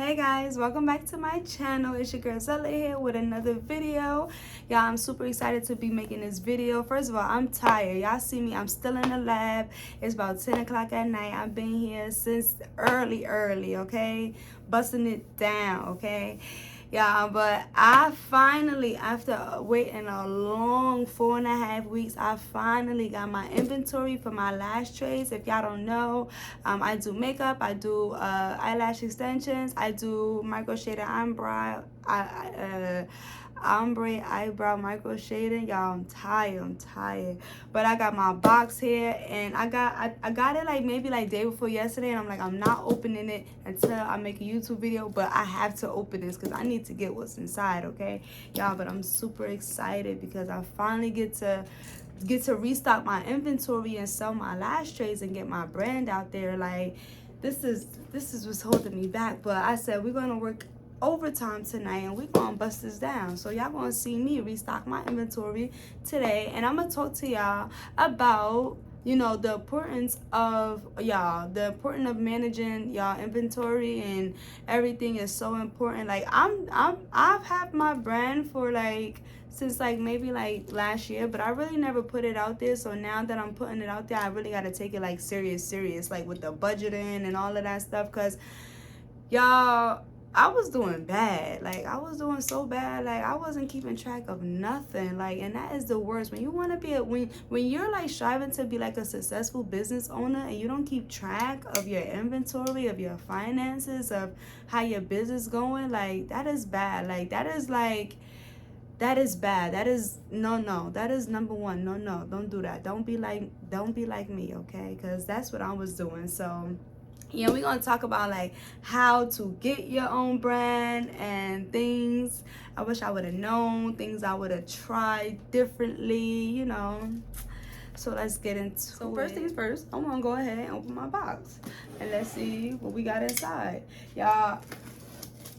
Hey guys, welcome back to my channel. It's your girl Zella here with another video. Y'all, I'm super excited to be making this video. First of all, I'm tired. Y'all see me, I'm still in the lab. It's about 10 o'clock at night. I've been here since early, okay? Busting it down, okay? Yeah, but I finally, after waiting a long 4.5 weeks, I finally got my inventory for my lash trays. If y'all don't know, I do makeup, I do eyelash extensions, I do micro shaded eyebrow, ombre eyebrow micro shading. Y'all, I'm tired, but I got my box here, and I got it like maybe like day before yesterday, and I'm like, I'm not opening it until I make a YouTube video, but I have to open this because I need to get what's inside, okay y'all. But I'm super excited because I finally get to restock my inventory and sell my lash trays and get my brand out there. Like, this is what's holding me back, but I said we're gonna work overtime tonight and we're gonna bust this down. So y'all gonna see me restock my inventory today, and I'm gonna talk to y'all about, you know, the importance of managing y'all inventory, and everything is so important. Like, I've had my brand for like since like maybe like last year, but I really never put it out there. So now that I'm putting it out there, I really got to take it like serious, like with the budgeting and all of that stuff, because y'all, I was doing bad. Like, I was doing so bad. Like, I wasn't keeping track of nothing. Like, and that is the worst. When you want to be when you're like striving to be like a successful business owner and you don't keep track of your inventory, of your finances, of how your business going, like, that is bad. Like, that is bad. That is no. That is number one. No. Don't do that. Don't be like me, okay? Because that's what I was doing. So yeah, we're gonna talk about like how to get your own brand and things I wish I would have known, things I would have tried differently, you know. So let's get into it. So first things first, I'm gonna go ahead and open my box and let's see what we got inside. Y'all,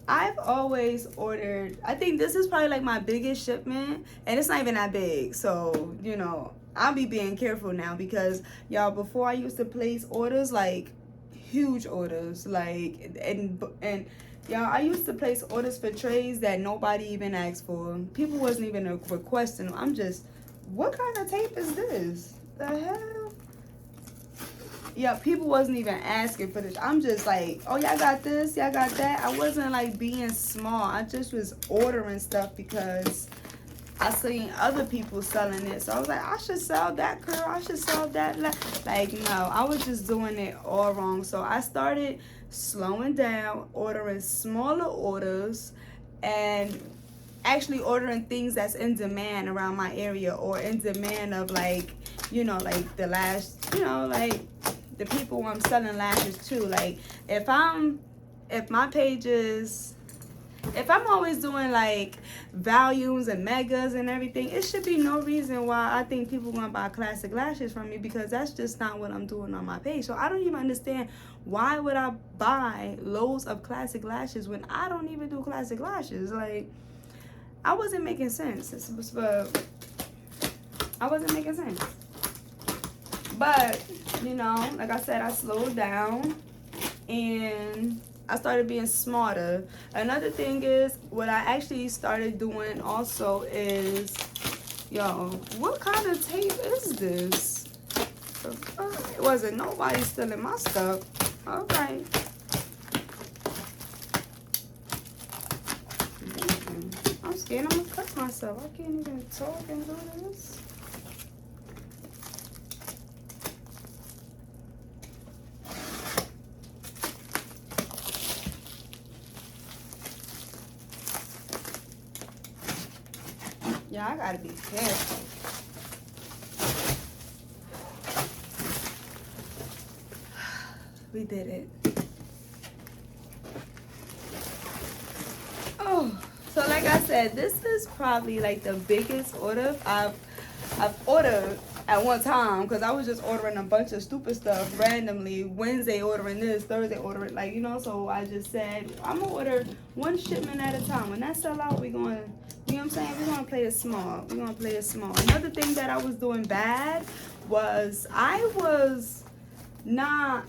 I've always ordered, I think this is probably like my biggest shipment, and it's not even that big. So, you know, I'll be being careful now because y'all, before I used to place orders, like huge orders, like, and y'all, I used to place orders for trays that nobody even asked for. People wasn't even requesting them. I'm just, what kind of tape is this? The hell? Yeah, people wasn't even asking for this. I'm just like, oh, y'all got this, y'all got that. I wasn't like being small. I just was ordering stuff because I seen other people selling it. So I was like, I should sell that curl. I should sell that. Like, no, I was just doing it all wrong. So I started slowing down, ordering smaller orders, and actually ordering things that's in demand around my area, or in demand of, like, you know, like the lash, you know, like the people I'm selling lashes to. Like, if my pages, if I'm always doing like volumes and megas and everything, it should be no reason why I think people want to buy classic lashes from me, because that's just not what I'm doing on my page. So I don't even understand, why would I buy loads of classic lashes when I don't even do classic lashes? Like, I wasn't making sense. I wasn't making sense. But, you know, like I said, I slowed down and I started being smarter. Another thing is, what I actually started doing also is, yo, what kind of tape is this? It wasn't nobody stealing my stuff. All right. I'm scared I'm gonna cut myself. I can't even talk and do this. Yeah, I gotta be careful. We did it. Oh, so like I said, this is probably like the biggest order I've ordered at one time, because I was just ordering a bunch of stupid stuff randomly. Wednesday ordering this, Thursday ordering, like, you know. So I just said, I'm gonna order one shipment at a time. When that sell out, we're going, you know what I'm saying, we're gonna play it small. We're gonna play it small. Another thing that I was doing bad was I was not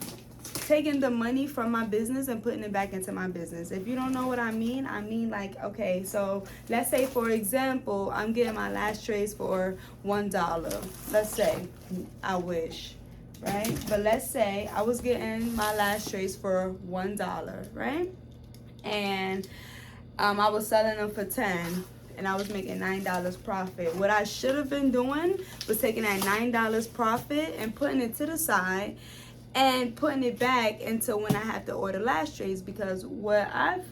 taking the money from my business and putting it back into my business. If you don't know what I mean like, okay, so let's say, for example, I'm getting my lash trays for $1. Let's say, I wish, right? But let's say I was getting my lash trays for $1, right? And I was selling them for 10, and I was making $9 profit. What I should have been doing was taking that $9 profit and putting it to the side and putting it back until when I have to order lash trays, because what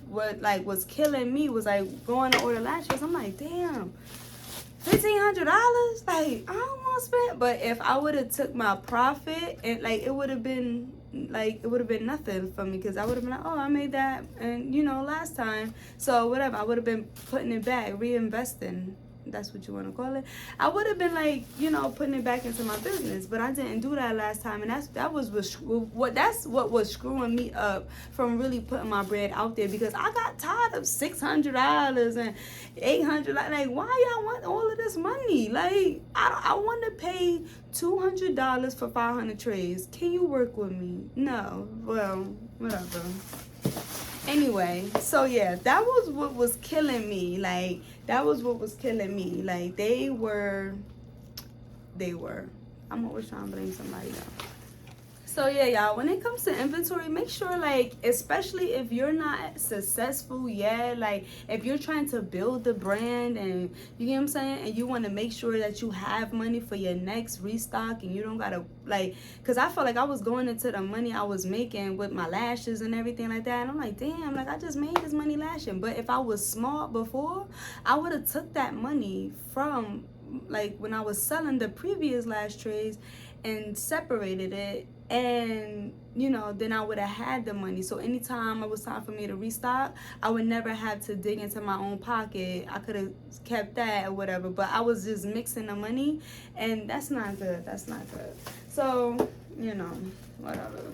was killing me was like going to order lash trays. I'm like, damn, $1,500, like I don't want to spend. But if I would have took my profit, and like it would have been nothing for me, because I would have been like, oh, I made that, and last time, so whatever, I would have been putting it back, reinvesting. That's what you want to call it. I would have been like, putting it back into my business, but I didn't do that last time, and that's what was screwing me up from really putting my bread out there, because I got tired of $600 and $800. Like, why y'all want all of this money? Like, I want to pay $200 for 500 trays. Can you work with me? No. Well, whatever. Anyway, so yeah, that was what was killing me. Like, that was what was killing me. Like, they were. I'm always trying to blame somebody else. So yeah, y'all, when it comes to inventory, make sure, like, especially if you're not successful yet, like if you're trying to build the brand, and you get what I'm saying, and you want to make sure that you have money for your next restock, and you don't gotta, like, because I felt like I was going into the money I was making with my lashes and everything like that, and I'm like, damn, like I just made this money lashing. But if I was smart before, I would have took that money from, like, when I was selling the previous lash trays and separated it, and then I would have had the money. So anytime it was time for me to restock, I would never have to dig into my own pocket. I could have kept that or whatever, but I was just mixing the money, and that's not good. So whatever.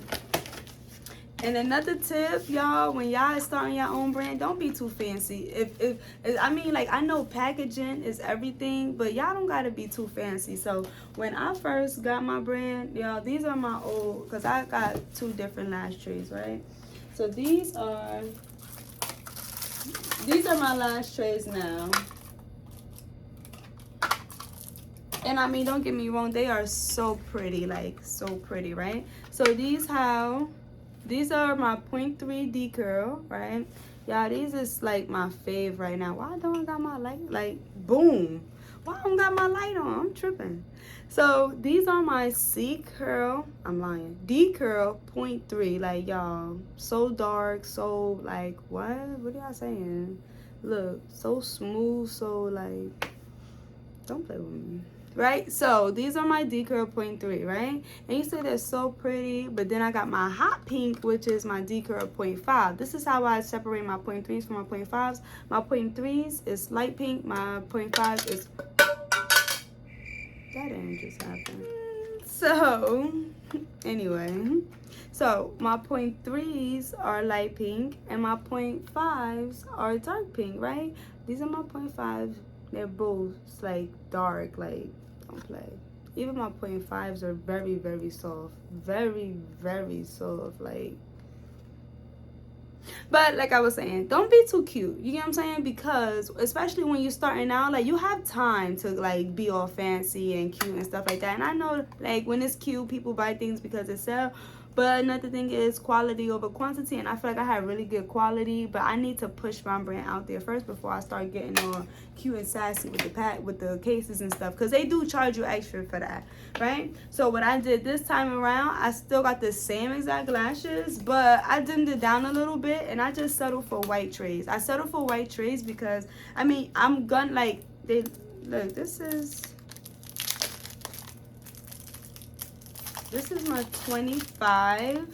And another tip, y'all, when y'all starting your own brand, don't be too fancy. If I mean, like, I know packaging is everything, but y'all don't gotta be too fancy. So when I first got my brand, y'all, these are my old, because I got 2 different lash trays, right? So these are my lash trays now. And I mean, don't get me wrong, they are so pretty, like so pretty, right? So these are my 0.3 D curl, right? Y'all, these is like my fave right now. Why don't I got my light? Like, boom. Why I don't got my light on? I'm tripping. So these are my C curl. I'm lying. D curl 0.3. Like, y'all, so dark, so like, what are y'all saying? Look, so smooth, so like, don't play with me. Right? So these are my D curl 0.3, right? And you say they're so pretty, but then I got my hot pink, which is my D curl 0.5. This is how I separate my 0.3s from my 0.5s. My 0.3s is light pink. My 0.5 is... That didn't just happen. So, anyway. So, my 0.3s are light pink, and my 0.5s are dark pink, right? These are my 0.5s. They're both like dark, like, don't play. Even my 0.5s are very, very soft. Very, very soft, like. But like I was saying, don't be too cute. You get what I'm saying? Because especially when you're starting out, like, you have time to like be all fancy and cute and stuff like that. And I know, like, when it's cute, people buy things because it's sell. But another thing is quality over quantity, and I feel like I have really good quality, but I need to push my brand out there first before I start getting all cute and sassy with the cases and stuff, because they do charge you extra for that, right? So what I did this time around, I still got the same exact lashes, but I dimmed it down a little bit, and I just settled for white trays. I settled for white trays because, I mean, I'm gonna, like, look, this is my 25.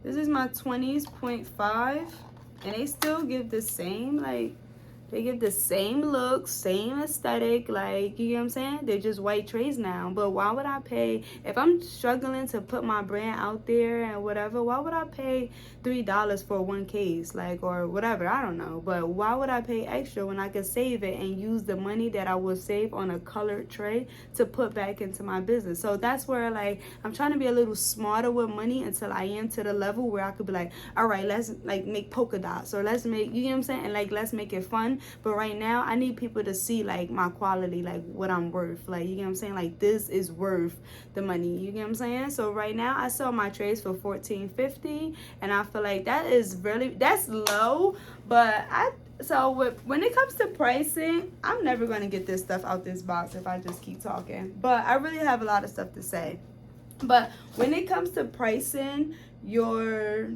This is my 20s 0.5, and they still give the same, like, They give the same look, same aesthetic, like, you know what I'm saying? They're just white trays now. But why would I pay, if I'm struggling to put my brand out there and whatever, why would I pay $3 for one case? Like, or whatever, I don't know. But why would I pay extra when I could save it and use the money that I would save on a colored tray to put back into my business? So that's where, like, I'm trying to be a little smarter with money until I am to the level where I could be like, all right, let's, like, make polka dots, or let's make, you know what I'm saying? And, like, let's make it fun. But right now, I need people to see, like, my quality, like, what I'm worth. Like, you know what I'm saying? Like, this is worth the money. You get what I'm saying? So right now, I sell my trays for $14.50, and I feel like that is really, that's low. But when it comes to pricing, I'm never going to get this stuff out this box if I just keep talking. But I really have a lot of stuff to say. But when it comes to pricing your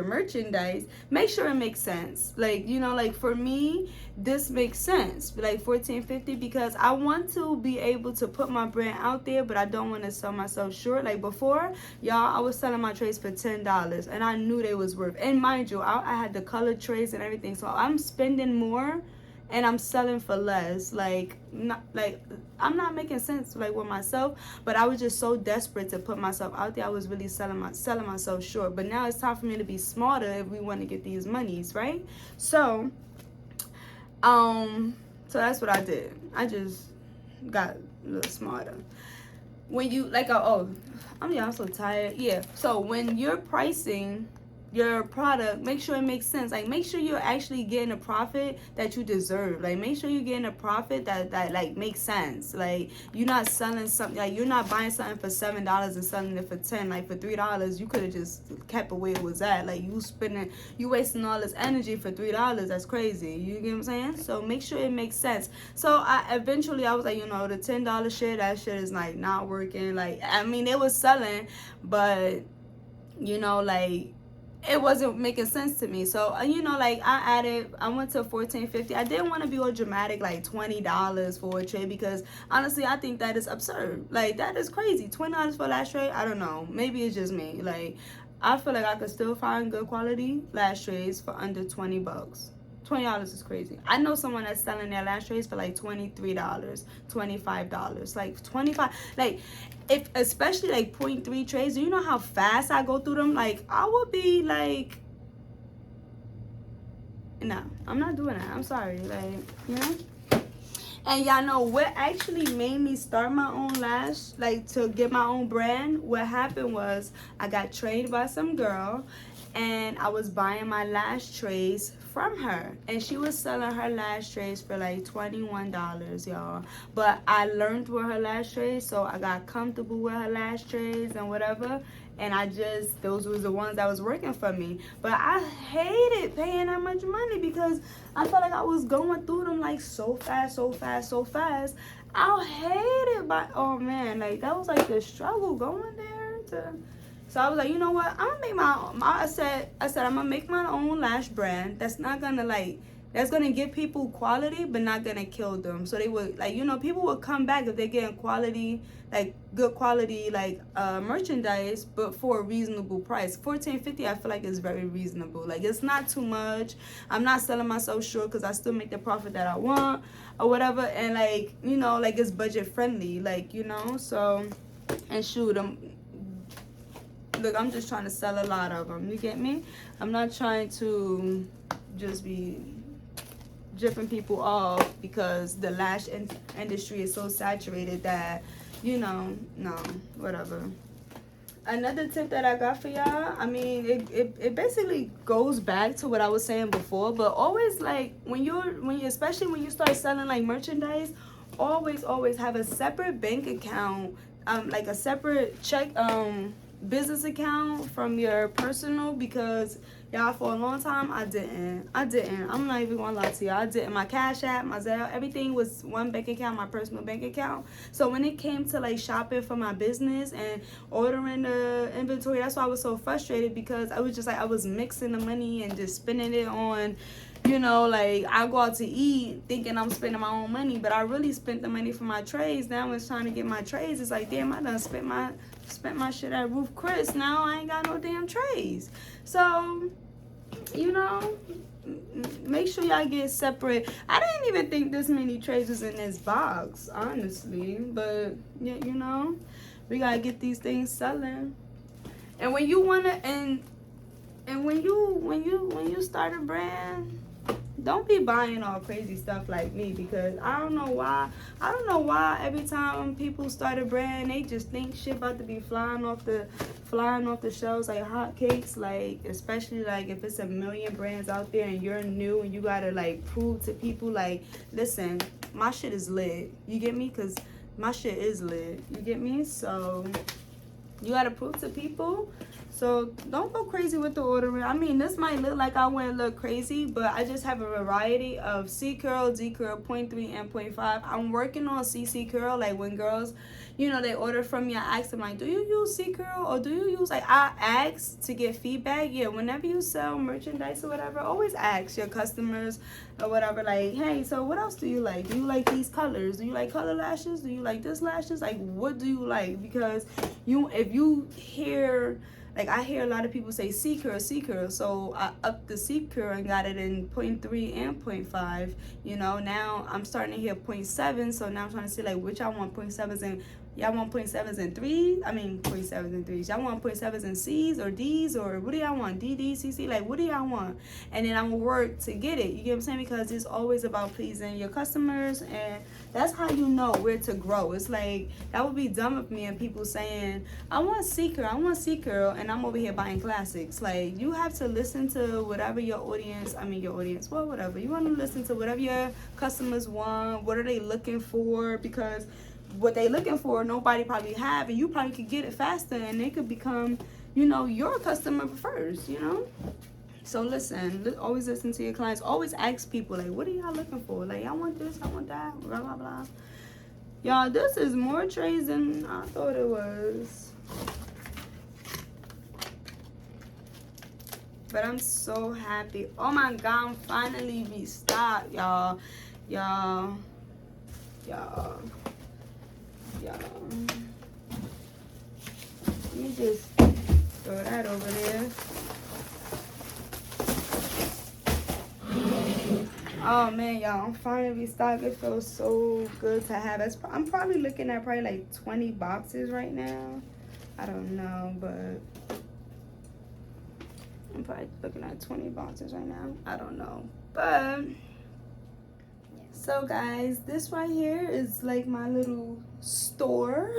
merchandise, make sure it makes sense. Like, you know, like for me, this makes sense, like $14.50, because I want to be able to put my brand out there, but I don't want to sell myself short. Like before, y'all, I was selling my trays for $10, and I knew they was worth. And mind you, I had the colored trays and everything, so I'm spending more and I'm selling for less. Like, not like, I'm not making sense, like, with myself, but I was just so desperate to put myself out there. I was really selling myself short. But now it's time for me to be smarter if we want to get these monies, right? So that's what I did. I just got a little smarter. When you, like, I'm so tired. Yeah. So when you're pricing your product, make sure it makes sense. Like, make sure you're actually getting a profit that you deserve. Like, make sure you're getting a profit that like makes sense. Like, you're not selling something, like, you're not buying something for $7 and selling it for $10. Like, for $3, you could have just kept it where it was at. Like, you wasting all this energy for $3. That's crazy. You get what I'm saying? So make sure it makes sense. So I was like, you know, the $10 shit, that shit is like not working. Like, I mean, it was selling, but, you know, like, it wasn't making sense to me. So, you know, like, I went to $14.50. I didn't want to be all dramatic, like $20 for a tray, because honestly, I think that is absurd. Like, that is crazy. $20 for a lash tray? I don't know. Maybe it's just me. Like, I feel like I could still find good quality lash trays for under $20. $20 is crazy. I know someone that's selling their lash trays for like $23, $25. Like, 25, like, if especially like 0.3 trays, do you know how fast I go through them? Like, I would be like, no, I'm not doing that. I'm sorry. Like, you know? And y'all know what actually made me start my own lash, like, to get my own brand? What happened was, I got trained by some girl, and I was buying my lash trays from her, and she was selling her lash trays for like $21, y'all. But I learned with her lash trays, so I got comfortable with her lash trays and whatever, and those was the ones that was working for me. But I hated paying that much money, because I felt like I was going through them like so fast. I hate it, but oh man, like, that was like the struggle going there to. So I was like, you know what? I'm gonna make my own. I said I'm gonna make my own lash brand. That's not gonna, like, that's gonna give people quality, but not gonna kill them. So they would, like, you know, people would come back if they're getting quality, like, good quality, like, merchandise, but for a reasonable price. $14.50, I feel like is very reasonable. Like, it's not too much. I'm not selling myself short, because I still make the profit that I want or whatever. And, like, you know, like, it's budget friendly, like, you know. So, and shoot, look, I'm just trying to sell a lot of them. You get me? I'm not trying to just be dripping people off, because the lash industry is so saturated that, you know, no, whatever. Another tip that I got for y'all, I mean, it basically goes back to what I was saying before, but always, like, especially when you start selling, like, merchandise, always have a separate bank account, like a separate check, business account from your personal, because y'all, for a long time, I didn't. I'm not even gonna lie to y'all. I didn't. My Cash App, my Zella, everything was one bank account, my personal bank account. So when it came to, like, shopping for my business and ordering the inventory, that's why I was so frustrated, because I was just like, I was mixing the money and just spending it on, you know, like, I go out to eat thinking I'm spending my own money, but I really spent the money for my trays. Now it's trying to get my trays. It's like, damn, I done spent my shit at Ruth Chris. Now I ain't got no damn trays. So you know, make sure y'all get separate. I didn't even think this many trays was in this box, honestly. But yeah, you know, we gotta get these things selling. And when you wanna and when you start a brand, don't be buying all crazy stuff like me, because I don't know why. I don't know why every time people start a brand, they just think shit about to be flying off the shelves like hotcakes. Like, especially like if it's a million brands out there and you're new and you gotta like prove to people like, listen, my shit is lit. You get me? Cause my shit is lit. You get me? So you gotta prove to people. So don't go crazy with the ordering. I mean, this might look like I went a little crazy, but I just have a variety of C curl, D curl, 0.3 and 0.5. I'm working on CC curl. Like when girls, you know, they order from me, I ask them like, do you use C curl or do you use, like, I ask to get feedback. Yeah, whenever you sell merchandise or whatever, always ask your customers or whatever, like, hey, so what else do you like? Do you like these colors? Do you like color lashes? Do you like this lashes? Like, what do you like? Because if you hear, like, I hear a lot of people say C curl, so I upped the C curl and got it in 0.3 and 0.5. You know, now I'm starting to hear 0.7, so now I'm trying to see, like, which I want 0.7s and y'all want 0.7s and 3s? I mean, 0.7s and 3s. Y'all want 0.7s and C's or D's, or what do y'all want? DD, CC? Like, what do y'all want? And then I'm going to work to get it. You get what I'm saying? Because it's always about pleasing your customers, and that's how you know where to grow. It's like, that would be dumb of me and people saying, I want C curl, and I'm over here buying classics. Like, you have to listen to whatever your audience, well, whatever. You want to listen to whatever your customers want. What are they looking for? Because what they looking for, nobody probably have, and you probably could get it faster, and they could become, you know, your customer first, you know. So listen, always listen to your clients. Always ask people, like, what are y'all looking for? Like, I want this, I want that, blah blah blah. Y'all, this is more trays than I thought it was, but I'm so happy. Oh my god, I'm finally restocked, y'all. Let me just throw that over there. Oh man, y'all, I'm finally restocked. It feels so good to have. I'm probably looking at like 20 boxes right now. I don't know, but I'm probably looking at 20 boxes right now. I don't know, but so guys, this right here is like my little store.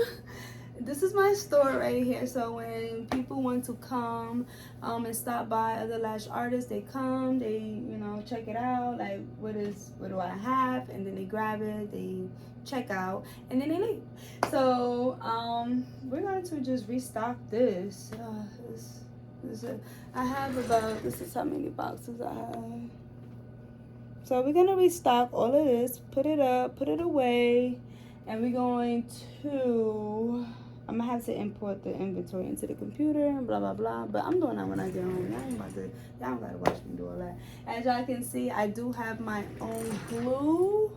This is my store right here. So when people want to come and stop by other lash artists, they come, they, you know, check it out, like what do I have, and then they grab it, they check out, and then they leave. So we're going to just restock this. I have about, this is how many boxes I have. So we're gonna restock all of this, put it up, put it away, and we're going to, I'm gonna have to import the inventory into the computer and blah blah blah, but I'm doing that when I get home. Y'all don't gotta watch me do all that. As y'all can see, I do have my own glue.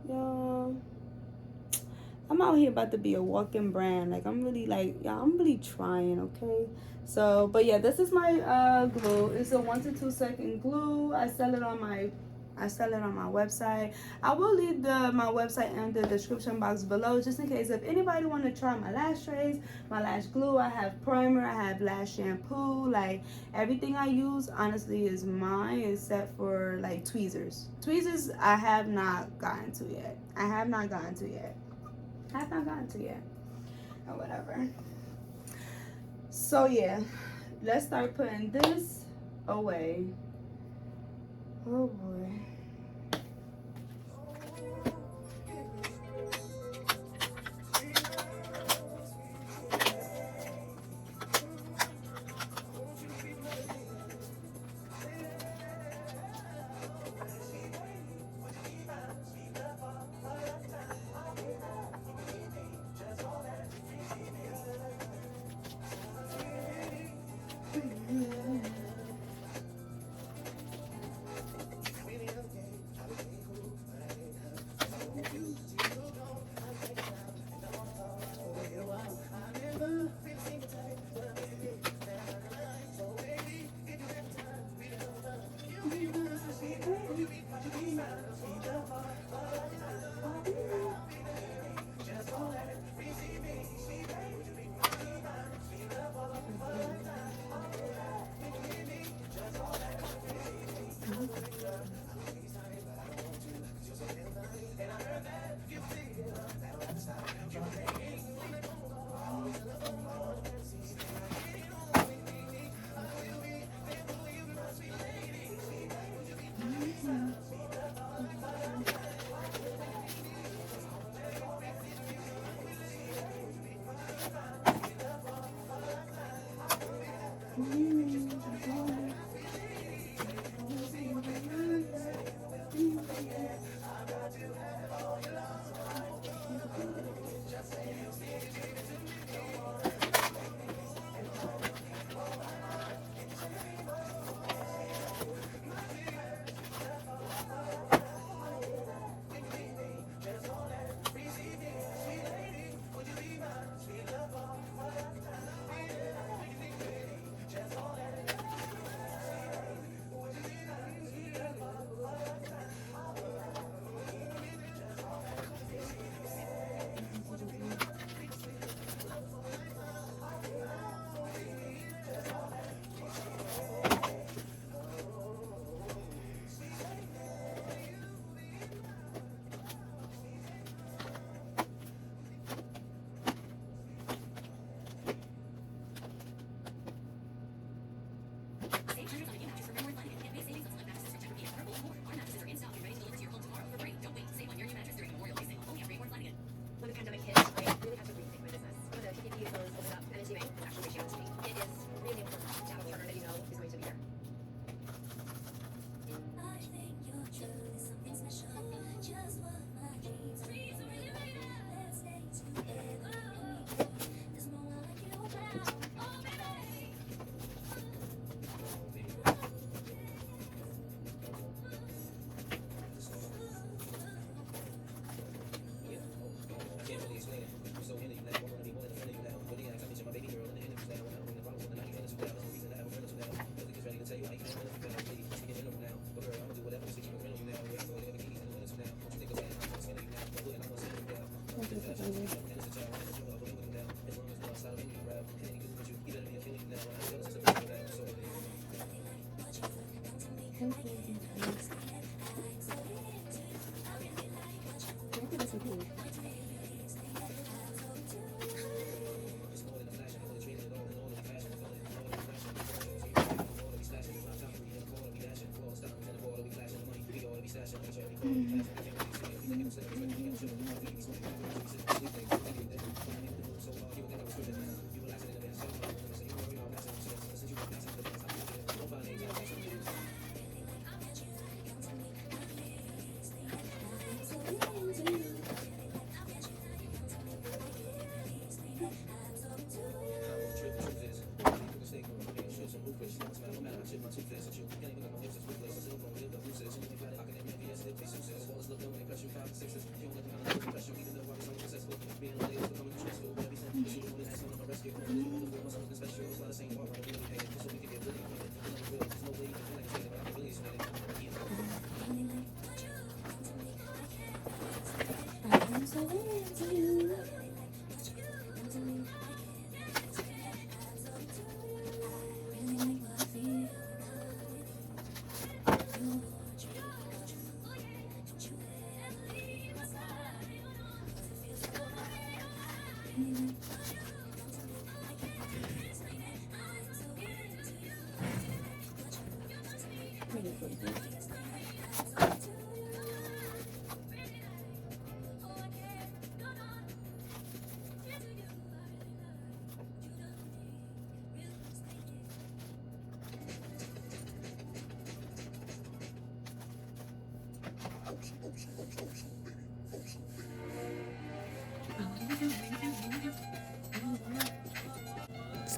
Y'all, I'm out here about to be a walking brand. Like, I'm really, like, y'all, I'm really trying, okay? So, but yeah, this is my glue. It's a 1 to 2 second glue. I sell it on my website. I will leave my website in the description box below, just in case if anybody want to try my lash trays, my lash glue. I have primer, I have lash shampoo. Like, everything I use honestly is mine, except for like tweezers. Tweezers I have not gotten to yet. Or whatever. So yeah, let's start putting this away. Oh boy.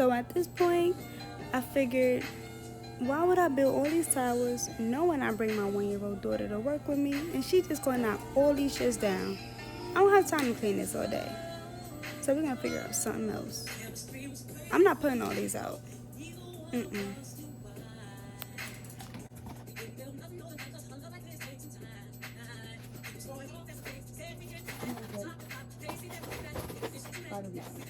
So at this point, I figured, why would I build all these towers knowing I bring my 1-year-old daughter to work with me and she just gonna knock all these shits down? I don't have time to clean this all day. So we're gonna figure out something else. I'm not putting all these out. part of this.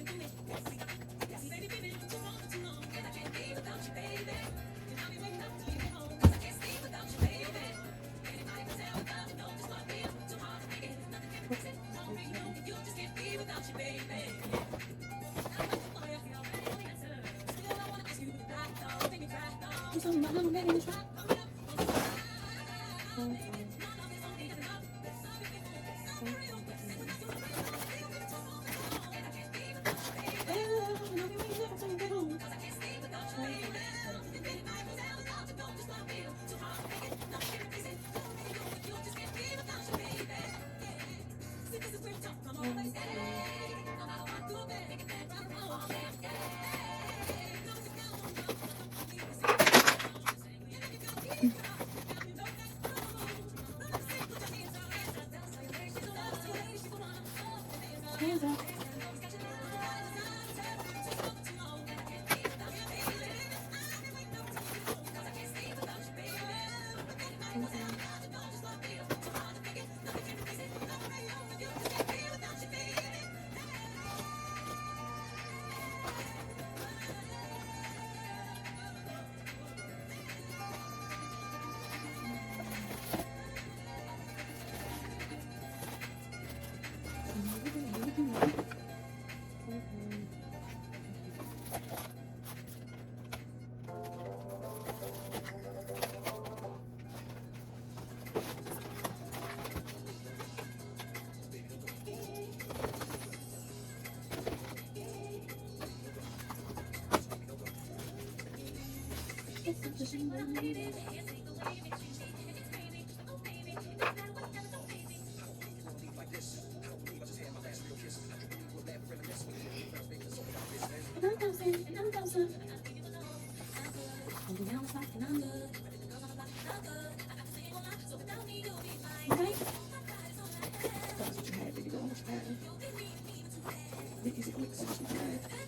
Hands up. Okay. That's what you had, baby girl. What you had? Is it quick? What you had?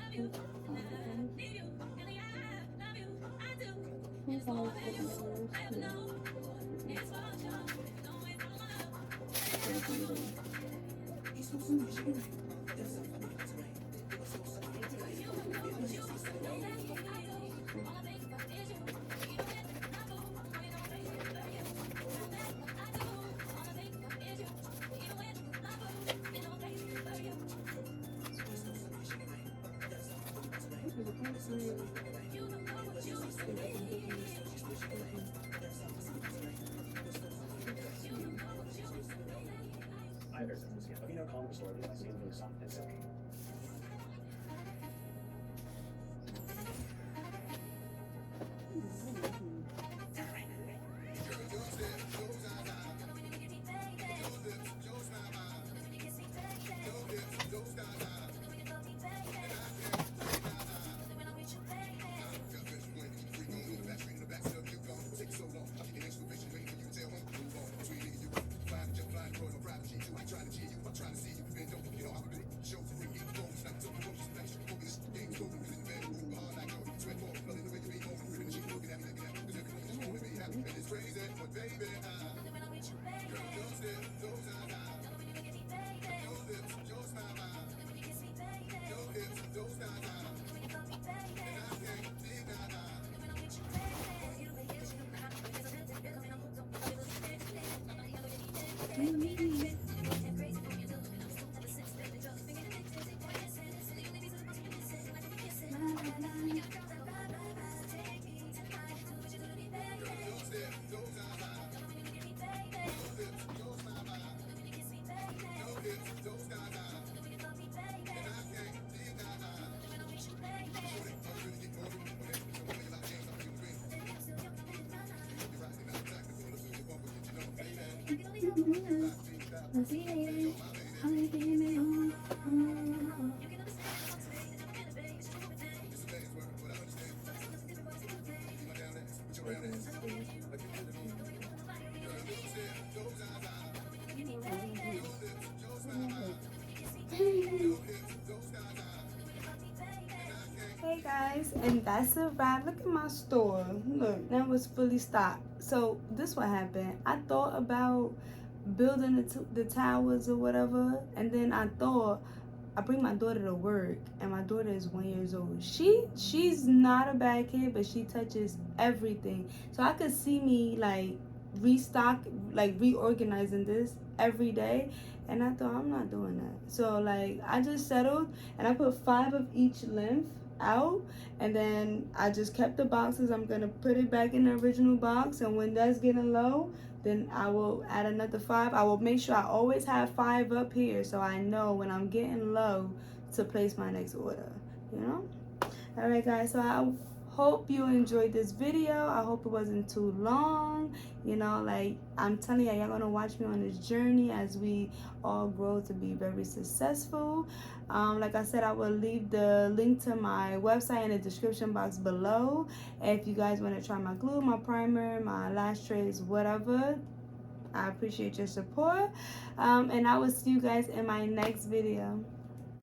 Love you. Hey guys, and that's a wrap. Look at my store. Look, now it's fully stocked. So this what happened. I thought about building the towers or whatever, and then I thought I bring my daughter to work, and my daughter is 1 year old. She's not a bad kid, but she touches everything. So I could see me like reorganizing this every day, and I thought I'm not doing that. So like I just settled, and I put 5 of each length out, and then I just kept the boxes. I'm gonna put it back in the original box, and when that's getting low, then I will add another 5. I will make sure I always have 5 up here, so I know when I'm getting low to place my next order, you know. All right guys, so I hope you enjoyed this video. I hope it wasn't too long. You know, like I'm telling you, y'all gonna watch me on this journey as we all grow to be very successful. Like I said, I will leave the link to my website in the description box below. If you guys want to try my glue, my primer, my lash trays, whatever, I appreciate your support. And I will see you guys in my next video.